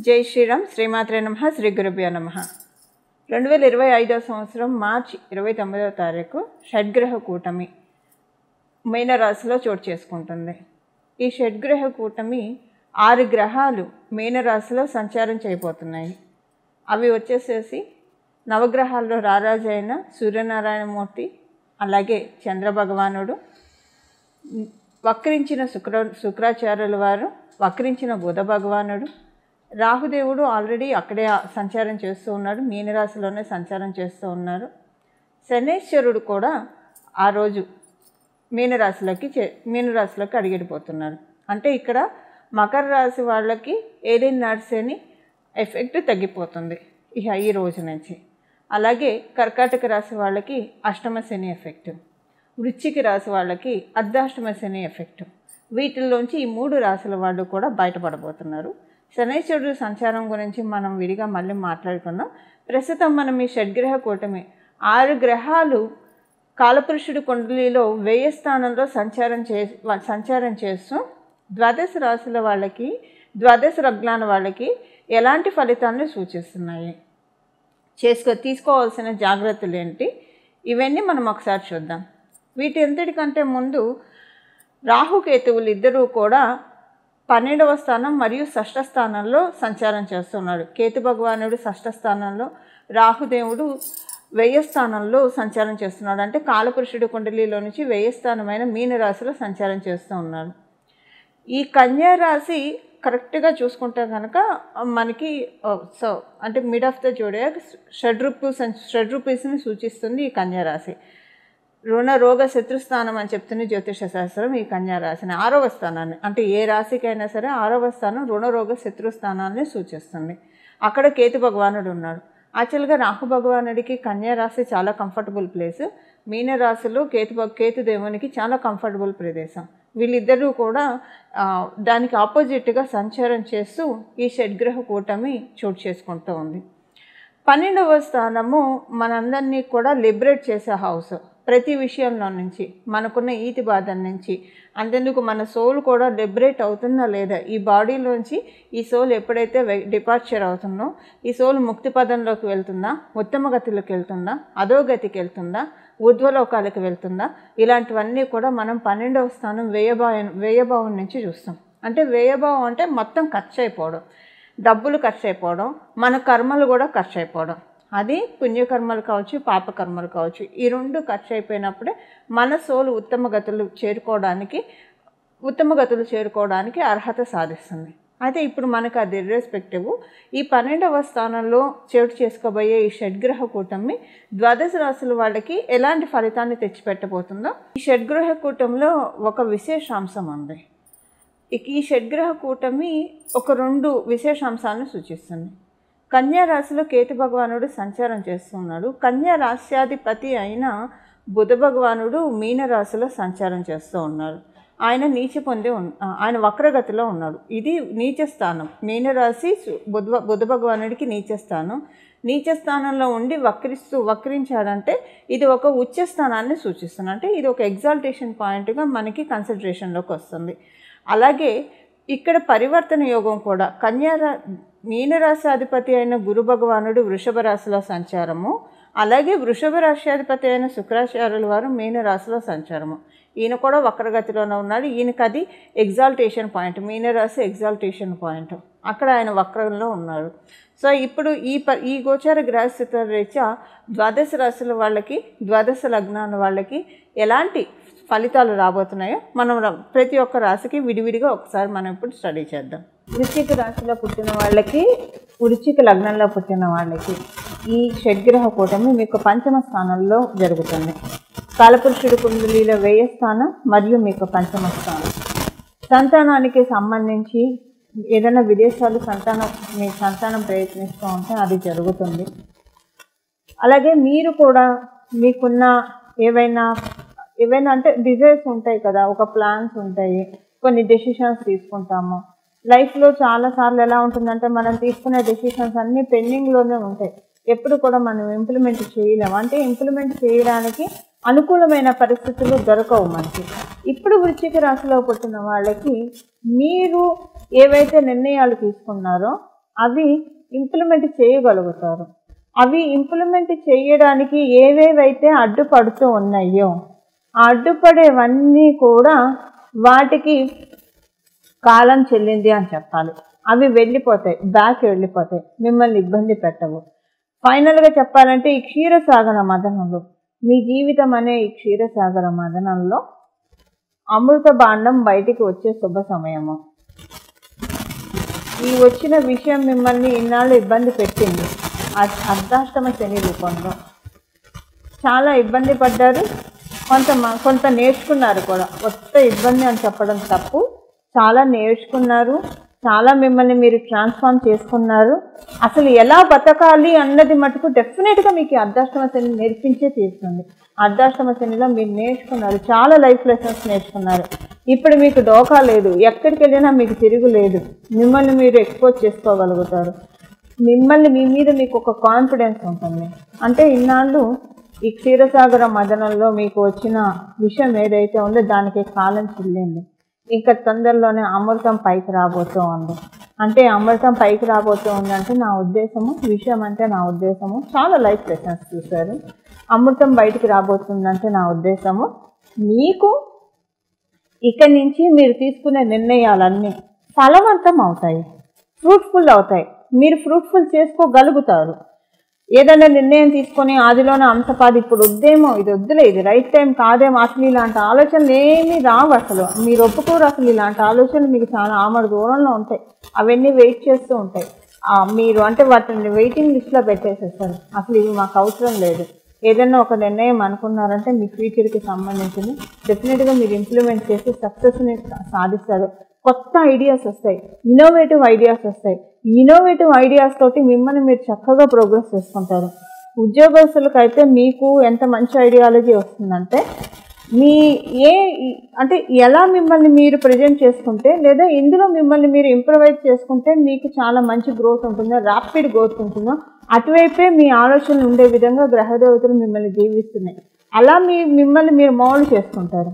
జై శ్రీరామ్. శ్రీమాత్రే నమః. శ్రీ గురుభ్యో నమః. 2025 సంవత్సరం మార్చి 29వ తారీఖు షడ్గ్రహ కూటమి మీనరాశిలో చోటు చేసుకుంటుంది. ఈ షడ్గ్రహ కూటమి 6 గ్రహాలు మీనరాశిలో సంచారం చేయబోతున్నాయి. అవి వచ్చేసేసి నవగ్రహాల్లో రారాజు అయిన సూర్యనారాయణమూర్తి, అలాగే చంద్రభగవానుడు, వక్రించిన శుక్రాచార్యుల వారు, వక్రించిన బుధ భగవానుడు, రాహుదేవుడు ఆల్రెడీ అక్కడే సంచారం చేస్తూ ఉన్నాడు, మీనరాశిలోనే సంచారం చేస్తూ ఉన్నారు. శనేశ్వరుడు కూడా ఆ రోజు మీనరాశిలోకి అడిగిపోతున్నారు. అంటే ఇక్కడ మకర రాశి వాళ్ళకి ఏలినాటి నడిసేని ఎఫెక్ట్ తగ్గిపోతుంది ఈ రోజు నుంచి. అలాగే కర్కాటక రాశి వాళ్ళకి అష్టమ శని ఎఫెక్ట్, వృశ్చిక రాశి వాళ్ళకి అర్ధాష్టమ శని ఎఫెక్ట్. వీటిల్లోంచి ఈ 3 రాశుల వాళ్ళు కూడా బయటపడబోతున్నారు. శనైశ్వరుడు సంచారం గురించి మనం విడిగా మళ్ళీ మాట్లాడుకుందాం. ప్రస్తుతం మనం ఈ షడ్గ్రహ కూటమి 6 గ్రహాలు కాలపురుషుడి కుండలిలో 1000 స్థానంలో సంచారం చేస్తూ ద్వాదశ రాశుల వాళ్ళకి, ద్వాదశ లగ్నాల వాళ్ళకి ఎలాంటి ఫలితాలను సూచిస్తున్నాయి, తీసుకోవాల్సిన జాగ్రత్తలు ఏంటి, ఇవన్నీ మనం ఒకసారి చూద్దాం. వీటి ఎంతటికంటే ముందు రాహుకేతువులు ఇద్దరూ కూడా 12వ స్థానం మరియు షష్ఠ స్థానంలో సంచారం చేస్తున్నాడు. కేతు భగవానుడు షష్ఠ స్థానంలో, రాహుదేవుడు 1000 స్థానంలో సంచారం చేస్తున్నాడు. అంటే కాలపురుషుడి కుండలిలో నుంచి 1000 స్థానమైన మీనరాశిలో సంచారం చేస్తూ ఉన్నాడు. ఈ కన్యా రాశి కరెక్ట్గా చూసుకుంటే కనుక మనకి అంటే మిడ్ ఆఫ్ ద జోడియాక్ షడ్రూపీస్ని సూచిస్తుంది ఈ కన్యా రాశి. రుణ రోగ శత్రుస్థానం అని చెప్తుంది జ్యోతిష శాస్త్రం. ఈ కన్యా రాశిని 6వ స్థానాన్ని, అంటే ఏ రాశికైనా సరే 6వ స్థానం రుణ రోగ శత్రుస్థానాన్ని సూచిస్తుంది. అక్కడ కేతు భగవానుడు ఉన్నాడు. యాక్చువల్గా రాహు భగవానుడికి కన్యా రాశి చాలా కంఫర్టబుల్ ప్లేస్, మీనరాశిలో కేతు దేవునికి చాలా కంఫర్టబుల్ ప్రదేశం. వీళ్ళిద్దరూ కూడా దానికి ఆపోజిట్గా సంచారం చేస్తూ ఈ షడ్గ్రహ కూటమి చోటు చేసుకుంటూ ఉంది. 12వ స్థానము మనందరినీ కూడా లిబరేట్ చేసే హౌస్. ప్రతి విషయంలో నుంచి, మనకున్న ఈతి బాధల నుంచి, అంతెందుకు మన సోల్ కూడా లిబరేట్ అవుతుందా లేదా, ఈ బాడీలోంచి ఈ సోల్ ఎప్పుడైతే డిపార్చర్ అవుతుందో ఈ సోల్ ముక్తి పదంలోకి వెళ్తుందా, ఉత్తమ గతిలోకి వెళ్తుందా, అధోగతికి వెళ్తుందా, ఊర్ధ్వలోకాలకు వెళ్తుందా, ఇలాంటివన్నీ కూడా మనం 12వ స్థానం వ్యయభావం నుంచి చూస్తాం. అంటే వ్యయభావం అంటే మొత్తం ఖర్చు అయిపోవడం, డబ్బులు ఖర్చు అయిపోవడం, మన కర్మలు కూడా ఖర్చు అయిపోవడం. అది పుణ్యకర్మలు కావచ్చు, పాపకర్మలు కావచ్చు. ఈ 2 ఖర్చు అయిపోయినప్పుడే మన సోలు ఉత్తమ గతులు చేరుకోవడానికి అర్హత సాధిస్తుంది. అయితే ఇప్పుడు మనకు అది ఇర్రెస్పెక్టివ్ ఈ 12వ స్థానంలో చోటు చేసుకోబోయే ఈ షడ్గ్రహ కూటమి ద్వాదశ రాశుల వాళ్ళకి ఎలాంటి ఫలితాన్ని తెచ్చిపెట్టబోతుందో. ఈ షడ్గ్రహ కూటమిలో ఒక విశేషాంశం ఉంది. ఈ షడ్గ్రహ కూటమి ఒక 2 విశేషాంశాలను సూచిస్తుంది. కన్యా రాశిలో కేతు భగవానుడు సంచారం చేస్తున్నాడు. కన్యా రాశ్యాధిపతి అయిన బుధ భగవానుడు మీనరాశిలో సంచారం చేస్తూ ఉన్నాడు. ఆయన ఆయన వక్రగతిలో ఉన్నాడు. ఇది నీచ స్థానం. మీనరాశి బుధ భగవానుడికి నీచ స్థానం. నీచ స్థానంలో ఉండి వక్రించాడంటే ఇది ఒక ఉచ్చ స్థానాన్ని సూచిస్తుంది. అంటే ఇది ఒక ఎగ్జాల్టేషన్ పాయింట్గా మనకి కన్సిడరేషన్లోకి వస్తుంది. అలాగే ఇక్కడ పరివర్తన యోగం కూడా మీనరాశి అధిపతి అయిన గురు భగవానుడు వృషభ రాశిలో సంచారము, అలాగే వృషభ రాశ్యాధిపతి అయిన శుక్రాచార్యుల వారు మీనరాశిలో సంచారము. ఈయన కూడా వక్రగతిలోనే ఉన్నాడు. ఈయనకి అది ఎగ్జాల్టేషన్ పాయింట్, మీనరాశి ఎగ్జాల్టేషన్ పాయింట్, అక్కడ ఆయన వక్రంలో ఉన్నాడు. సో ఇప్పుడు ఈ గోచార గ్రహస్థితుల రీత్యా ద్వాదశ రాశుల వాళ్ళకి, ద్వాదశ లగ్నాల వాళ్ళకి ఎలాంటి ఫలితాలు రాబోతున్నాయో మనం ప్రతి ఒక్క రాశికి విడివిడిగా ఒకసారి మనం ఇప్పుడు స్టడీ చేద్దాం. వృశ్చిక రాశిలో పుట్టిన వాళ్ళకి, వృశ్చిక లగ్నంలో పుట్టిన వాళ్ళకి ఈ షడ్గ్రహ కూటమి మీకు 5వ స్థానంలో జరుగుతుంది. కాలపురుషుడి కుండలిలో 1000 స్థానం మరియు మీకు 5వ స్థానం. సంతానానికి సంబంధించి ఏదైనా విదేశాలు మీ సంతానం ప్రయత్నిస్తూ ఉంటే అది జరుగుతుంది. అలాగే మీరు కూడా మీకున్న ఏవైనా అంటే డిజైర్స్ ఉంటాయి కదా, ఒక ప్లాన్స్ ఉంటాయి, కొన్ని డెసిషన్స్ తీసుకుంటాము. లైఫ్లో చాలాసార్లు ఎలా ఉంటుందంటే మనం తీసుకునే డెసిషన్స్ అన్నీ పెండింగ్లోనే ఉంటాయి, ఎప్పుడు కూడా మనం ఇంప్లిమెంట్ చేయలేము. అంటే ఇంప్లిమెంట్ చేయడానికి అనుకూలమైన పరిస్థితులు దొరకవు మనకి. ఇప్పుడు వృశ్చిక రాశిలో పుట్టిన వాళ్ళకి మీరు ఏవైతే నిర్ణయాలు తీసుకున్నారో అవి ఇంప్లిమెంట్ చేయగలుగుతారు. అవి ఇంప్లిమెంట్ చేయడానికి ఏవేవైతే అడ్డుపడుతూ ఉన్నాయో ఆ అడ్డుపడేవన్నీ కూడా వాటికి కాలం చెల్లింది అని చెప్పాలి. అవి వెళ్ళిపోతాయి, బ్యాక్ వెళ్ళిపోతాయి, మిమ్మల్ని ఇబ్బంది పెట్టవు. ఫైనల్గా చెప్పాలంటే ఈ క్షీరసాగర మదనంలో, మీ జీవితం అనే ఈ క్షీరసాగర మదనంలో అమృత భాండం బయటికి వచ్చే శుభ సమయము. ఈ వచ్చిన విషయం మిమ్మల్ని ఇన్నాళ్ళు ఇబ్బంది పెట్టింది. అర్ధాష్టమ శని రూపంలో చాలా ఇబ్బంది పడ్డారు. కొంత నేర్చుకున్నారు కూడా. కొత్త ఇబ్బంది అని చెప్పడం తప్పు. చాలా నేర్చుకున్నారు, చాలా మిమ్మల్ని మీరు ట్రాన్స్ఫార్మ్ చేసుకున్నారు. అసలు ఎలా బతకాలి అన్నది మటుకు డెఫినెట్గా మీకు అర్ధాష్టమ శని నేర్పించే తీరుతుంది. అర్ధాష్టమ శనిలో మీరు నేర్చుకున్నారు, చాలా లైఫ్ లెసన్స్ నేర్చుకున్నారు. ఇప్పుడు మీకు డోకా లేదు, ఎక్కడికి వెళ్ళినా మీకు తిరుగు లేదు. మిమ్మల్ని మీరు ఎక్స్పోజ్ చేసుకోగలుగుతారు. మీ మీద మీకు ఒక కాన్ఫిడెన్స్ ఉంటుంది. అంటే ఇన్నాళ్ళు ఈ క్షీరసాగర మదనంలో మీకు వచ్చిన విషయం ఏదైతే ఉందో దానికి కాలం చెల్లింది. ఇంకా తొందరలోనే అమృతం పైకి రాబోతూ ఉంది. అంటే అమృతం పైకి రాబోతూ ఉందంటే నా ఉద్దేశము, విషయం అంటే నా ఉద్దేశము, చాలా లైఫ్ లెసన్స్ చూశారు. అమృతం బయటికి రాబోతుందంటే నా ఉద్దేశము మీకు ఇక్కడి నుంచి మీరు తీసుకునే నిర్ణయాలన్నీ ఫలవంతం అవుతాయి, ఫ్రూట్ఫుల్ అవుతాయి. మీరు ఫ్రూట్ఫుల్ చేసుకోగలుగుతారు. ఏదైనా నిర్ణయం తీసుకొని ఆదిలోనే అంశపాది ఇప్పుడు వద్దేమో, ఇది వద్దులే, ఇది రైట్ టైం కాదేమో, అసలు ఇలాంటి ఆలోచనలు ఏమీ రావు. అసలు మీరు ఒప్పుకోరు. అసలు ఇలాంటి ఆలోచనలు మీకు చాలా ఆమడ దూరంలో ఉంటాయి. అవన్నీ వెయిట్ చేస్తూ ఉంటాయి. మీరు అంటే వాటిని వెయిటింగ్ లిస్ట్లో పెట్టేసేస్తారు. అసలు ఇవి మాకు అవసరం లేదు. ఏదైనా ఒక నిర్ణయం అనుకున్నారంటే మీ ఫ్యూచర్కి సంబంధించింది డెఫినెట్గా మీరు ఇంప్లిమెంట్ చేసి సక్సెస్ని సాధిస్తారు. కొత్త ఐడియాస్ వస్తాయి, ఇన్నోవేటివ్ ఐడియాస్ వస్తాయి. ఇన్నోవేటివ్ ఐడియాస్ తోటి మిమ్మల్ని మీరు చక్కగా ప్రోగ్రెస్ చేసుకుంటారు. ఉద్యోగస్తులకైతే మీకు ఎంత మంచి ఐడియాలజీ వస్తుందంటే అంటే ఎలా మిమ్మల్ని మీరు ప్రజెంట్ చేసుకుంటే లేదా ఇందులో మిమ్మల్ని మీరు ఇంప్రవైజ్ చేసుకుంటే మీకు చాలా మంచి గ్రోత్ ఉంటుందో, ర్యాపిడ్ గ్రోత్ ఉంటుందో అటువైపే మీ ఆలోచనలు ఉండే విధంగా గ్రహదేవతలు మిమ్మల్ని జీవిస్తున్నాయి. అలా మిమ్మల్ని మీరు మౌల్డ్ చేసుకుంటారు.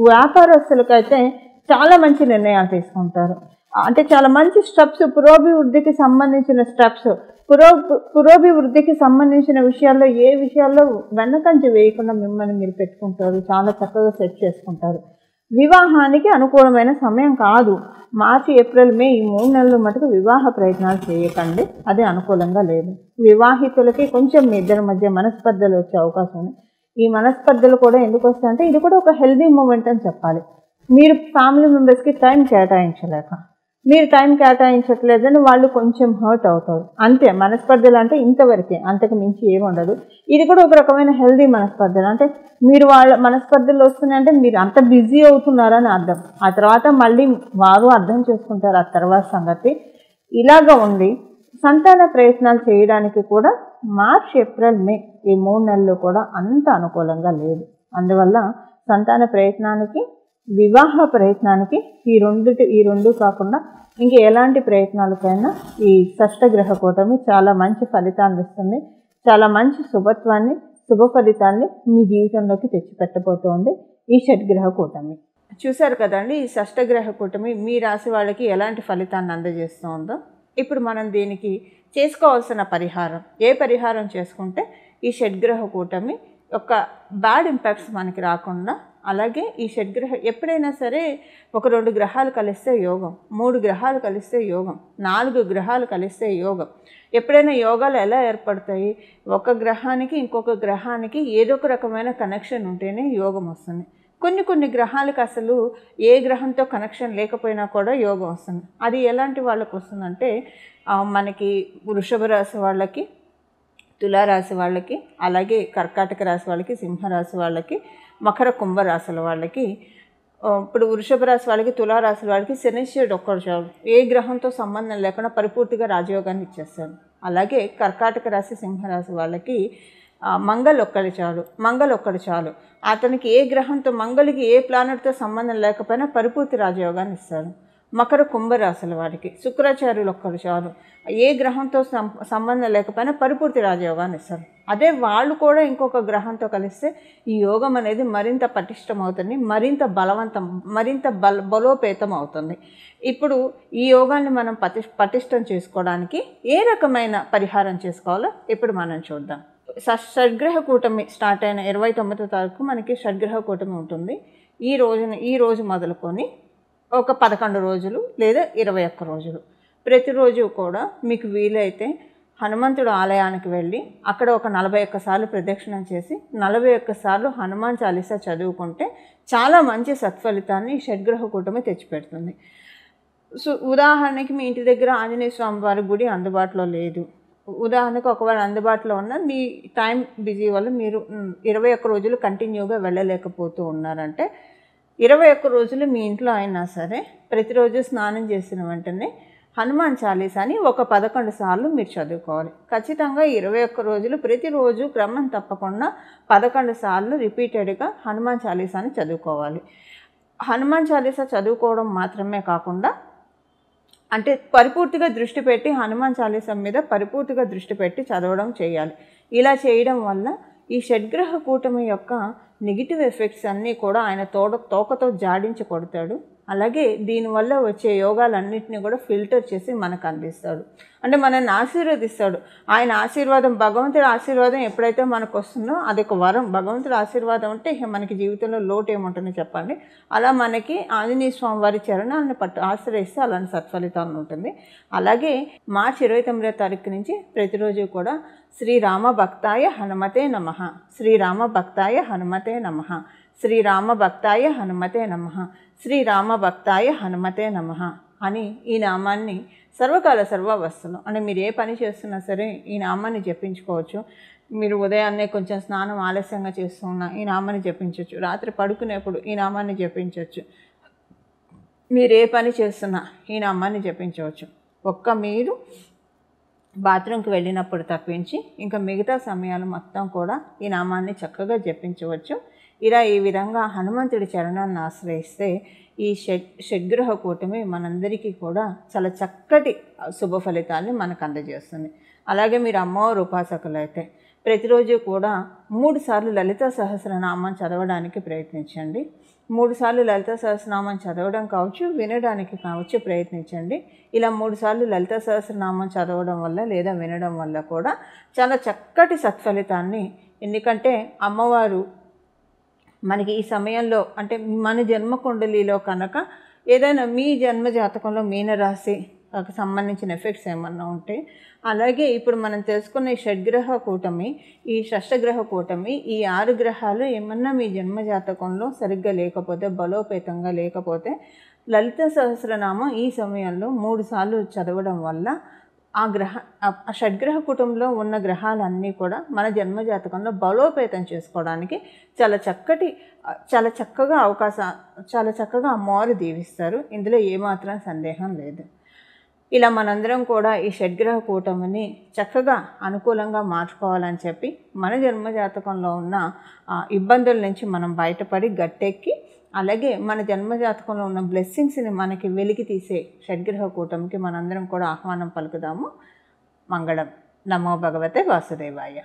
వ్యాపారస్తులకైతే చాలా మంచి నిర్ణయాలు తీసుకుంటారు. అంటే చాలా మంచి స్టెప్స్, పురోభివృద్ధికి సంబంధించిన స్టెప్స్, పురోభివృద్ధికి సంబంధించిన విషయాల్లో ఏ విషయాల్లో వెనకంచి వేయకుండా మిమ్మల్ని మీరు పెట్టుకుంటారు, చాలా చక్కగా సెట్ చేసుకుంటారు. వివాహానికి అనుకూలమైన సమయం కాదు. మార్చి, ఏప్రిల్, మే ఈ 3 నెలలు మటుకు వివాహ ప్రయత్నాలు చేయకండి. అది అనుకూలంగా లేదు. వివాహితులకి కొంచెం మీ ఇద్దరి మధ్య మనస్పర్ధలు వచ్చే అవకాశం ఉంది. ఈ మనస్పర్ధలు కూడా ఎందుకు వస్తాయంటే ఇది కూడా ఒక హెల్దీ మూమెంట్ అని చెప్పాలి. మీరు ఫ్యామిలీ మెంబర్స్కి టైం కేటాయించలేక, మీరు టైం కేటాయించట్లేదని వాళ్ళు కొంచెం హర్ట్ అవుతారు. అంతే. మనస్పర్ధలు అంటే ఇంతవరకే, అంతకు మించి ఏముండదు. ఇది కూడా ఒక రకమైన హెల్దీ మనస్పర్ధలు. అంటే మీరు వాళ్ళ మనస్పర్ధలు వస్తున్నాయంటే మీరు అంత బిజీ అవుతున్నారని అర్థం. ఆ తర్వాత మళ్ళీ వారు అర్థం చేసుకుంటారు ఆ తర్వాత సంగతి. ఇలాగా ఉంది. సంతాన ప్రయత్నాలు చేయడానికి కూడా మార్చ్, ఏప్రిల్, మే ఈ 3 నెలలు కూడా అంత అనుకూలంగా లేదు. అందువల్ల సంతాన ప్రయత్నానికి, వివాహ ప్రయత్నానికి ఈ రెండు కాకుండా ఇంక ఎలాంటి ప్రయత్నాలకైనా ఈ షష్టగ్రహ కూటమి చాలా మంచి ఫలితాన్ని ఇస్తుంది. చాలా మంచి శుభ ఫలితాన్ని మీ జీవితంలోకి తెచ్చిపెట్టబోతోంది ఈ షడ్గ్రహ కూటమి. చూశారు కదండి, ఈ షష్టగ్రహ కూటమి మీ రాశి వాళ్ళకి ఎలాంటి ఫలితాన్ని అందజేస్తుందో. ఇప్పుడు మనం దీనికి చేసుకోవాల్సిన పరిహారం, ఏ పరిహారం చేసుకుంటే ఈ షడ్గ్రహ కూటమి యొక్క బ్యాడ్ ఇంపాక్ట్స్ మనకి రాకుండా, అలాగే ఈ షడ్గ్రహం ఎప్పుడైనా సరే ఒక 2 గ్రహాలు కలిస్తే యోగం, 3 గ్రహాలు కలిస్తే యోగం, 4 గ్రహాలు కలిస్తే యోగం. ఎప్పుడైనా యోగాలు ఎలా ఏర్పడతాయి? ఒక గ్రహానికి ఇంకొక గ్రహానికి ఏదో ఒక రకమైన కనెక్షన్ ఉంటేనే యోగం వస్తుంది. కొన్ని గ్రహాలకు అసలు ఏ గ్రహంతో కనెక్షన్ లేకపోయినా కూడా యోగం వస్తుంది. అది ఎలాంటి వాళ్ళకు వస్తుందంటే మనకి వృషభ రాశి వాళ్ళకి, తులారాశి వాళ్ళకి, అలాగే కర్కాటక రాశి వాళ్ళకి, సింహరాశి వాళ్ళకి, మకర కుంభరాశుల వాళ్ళకి. ఇప్పుడు వృషభ రాశి వాళ్ళకి, తులారాశి వాళ్ళకి శనిశ్వరుడు ఒక్కడు చాలు, ఏ గ్రహంతో సంబంధం లేకుండా పరిపూర్తిగా రాజయోగాన్ని ఇచ్చేస్తాడు. అలాగే కర్కాటక రాశి, సింహరాశి వాళ్ళకి మంగళ ఒక్కడు చాలు. అతనికి ఏ గ్రహంతో, మంగళకి ఏ ప్లానెట్తో సంబంధం లేకపోయినా పరిపూర్తి రాజయోగాన్ని ఇస్తాడు. మకర కుంభరాశుల వారికి శుక్రాచార్యులు ఒక్కరు చాలు, ఏ గ్రహంతో సంబంధం లేకపోయినా పరిపూర్తి రాజయోగాన్ని ఇస్తారు. అదే వాళ్ళు కూడా ఇంకొక గ్రహంతో కలిస్తే ఈ యోగం అనేది మరింత పటిష్టమవుతుంది, మరింత బలోపేతం అవుతుంది. ఇప్పుడు ఈ యోగాన్ని మనం పటిష్టం చేసుకోవడానికి ఏ రకమైన పరిహారం చేసుకోవాలో ఇప్పుడు మనం చూద్దాం. షడ్గ్రహ కూటమి స్టార్ట్ అయిన 29వ తారీఖు మనకి షడ్గ్రహ కూటమి ఉంటుంది. ఈ రోజు మొదలుకొని ఒక 11 రోజులు లేదా 21 రోజులు ప్రతిరోజు కూడా మీకు వీలైతే హనుమంతుడు ఆలయానికి వెళ్ళి అక్కడ ఒక 41 సార్లు ప్రదక్షిణం చేసి 41 సార్లు హనుమాన్ చాలీసా చదువుకుంటే చాలా మంచి సత్ఫలితాన్ని షడ్గ్రహ కూటమి తెచ్చిపెడుతుంది. ఉదాహరణకి మీ ఇంటి దగ్గర ఆంజనేయ స్వామి వారి గుడి అందుబాటులో లేదు, ఉదాహరణకు ఒకవేళ అందుబాటులో ఉన్న మీ టైం బిజీ వల్ల మీరు 21 రోజులు కంటిన్యూగా వెళ్ళలేకపోతూ ఉన్నారంటే 21 రోజులు మీ ఇంట్లో అయినా సరే ప్రతిరోజు స్నానం చేసిన వెంటనే హనుమాన్ చాలీసాని ఒక 11 సార్లు మీరు చదువుకోవాలి. ఖచ్చితంగా 21 రోజులు ప్రతిరోజు క్రమం తప్పకుండా 11 సార్లు రిపీటెడ్గా హనుమాన్ చాలీసాని చదువుకోవాలి. హనుమాన్ చాలీసా చదువుకోవడం మాత్రమే కాకుండా అంటే పరిపూర్తిగా దృష్టి పెట్టి హనుమాన్ చాలీసా మీద పరిపూర్తిగా దృష్టి పెట్టి చదవడం చేయాలి. ఇలా చేయడం వల్ల ఈ షడ్గ్రహ కూటమి యొక్క నెగిటివ్ ఎఫెక్ట్స్ అన్నీ కూడా ఆయన తోకతో జాడించి కొడతాడు. అలాగే దీనివల్ల వచ్చే యోగాలన్నింటినీ కూడా ఫిల్టర్ చేసి మనకు అందిస్తాడు, అంటే మనల్ని ఆశీర్వదిస్తాడు. ఆయన ఆశీర్వాదం, భగవంతుడి ఆశీర్వాదం ఎప్పుడైతే మనకు వస్తుందో అదొక వరం. భగవంతుడి ఆశీర్వాదం అంటే మనకి జీవితంలో లోటు ఏముంటుందో చెప్పండి. అలా మనకి ఆంజనేయ స్వామి వారి చరణాలను ఆశ్రయిస్తే అలాంటి సత్ఫలితాలు ఉంటుంది. అలాగే మార్చి 29వ తారీఖు నుంచి ప్రతిరోజు కూడా శ్రీరామ భక్తాయ హనుమతే నమః, శ్రీరామ భక్తాయ హనుమతే నమః, శ్రీరామ భక్తాయ హనుమతే నమః, శ్రీరామ భక్తాయ హనుమతే నమః అని ఈ నామాన్ని సర్వకాల సర్వావస్థలో, అంటే మీరు ఏ పని చేస్తున్నా సరే ఈ నామాన్ని జపించుకోవచ్చు. మీరు ఉదయాన్నే కొంచెం స్నానం ఆలస్యంగా చేస్తున్నా ఈ నామాన్ని జపించవచ్చు, రాత్రి పడుకునేప్పుడు ఈ నామాన్ని జపించవచ్చు, మీరు ఏ పని చేస్తున్నా ఈ నామాన్ని జపించవచ్చు. మీరు బాత్రూమ్కి వెళ్ళినప్పుడు తప్పించి ఇంకా మిగతా సమయాలు మొత్తం కూడా ఈ నామాన్ని చక్కగా జపించవచ్చు. ఈ విధంగా హనుమంతుడి చరణాన్ని ఆశ్రయిస్తే ఈ షడ్గ్రహ కూటమి మనందరికీ కూడా చాలా చక్కటి శుభ ఫలితాన్ని మనకు అందజేస్తుంది. అలాగే మీరు అమ్మవారు ఉపాసకులు అయితే ప్రతిరోజు కూడా 3 సార్లు లలితా సహస్రనామం చదవడానికి ప్రయత్నించండి. 3 సార్లు లలితా సహస్రనామం చదవడం కావచ్చు, వినడానికి కావచ్చు ప్రయత్నించండి. ఇలా 3 సార్లు లలితా సహస్రనామం చదవడం వల్ల లేదా వినడం వల్ల కూడా చాలా చక్కటి సత్ఫలితాన్ని, ఎందుకంటే అమ్మవారు మనకి ఈ సమయంలో అంటే మన జన్మ కుండలిలో కనుక ఏదైనా మీ జన్మ జాతకంలో మీనరాశి సంబంధించిన ఎఫెక్ట్స్ ఏమన్నా ఉంటే, అలాగే ఇప్పుడు మనం తెలుసుకున్న ఈ షడ్గ్రహ కూటమి, ఈ షష్టగ్రహ కూటమి, ఈ 6 గ్రహాలు ఏమన్నా మీ జన్మ జాతకంలో సరిగ్గా లేకపోతే, బలోపేతంగా లేకపోతే లలిత సహస్రనామం ఈ సమయంలో 3 సార్లు చదవడం వల్ల ఆ షడ్గ్రహ కుటుంబంలో ఉన్న గ్రహాలన్నీ కూడా మన జన్మజాతకంలో బలోపేతం చేసుకోవడానికి చాలా చక్కగా అమ్మవారు దీవిస్తారు. ఇందులో ఏమాత్రం సందేహం లేదు. ఇలా మనందరం కూడా ఈ షడ్గ్రహ కూటమిని చక్కగా అనుకూలంగా మార్చుకోవాలని చెప్పి మన జన్మజాతకంలో ఉన్న ఇబ్బందుల నుంచి మనం బయటపడి గట్టెక్కి, అలాగే మన జన్మజాతకంలో ఉన్న బ్లెస్సింగ్స్ని మనకి వెలికి తీసే షడ్గ్రహ కూటమికి మనందరం కూడా ఆహ్వానం పలుకుదాము. మంగళం. నమో భగవతే వాసుదేవాయ.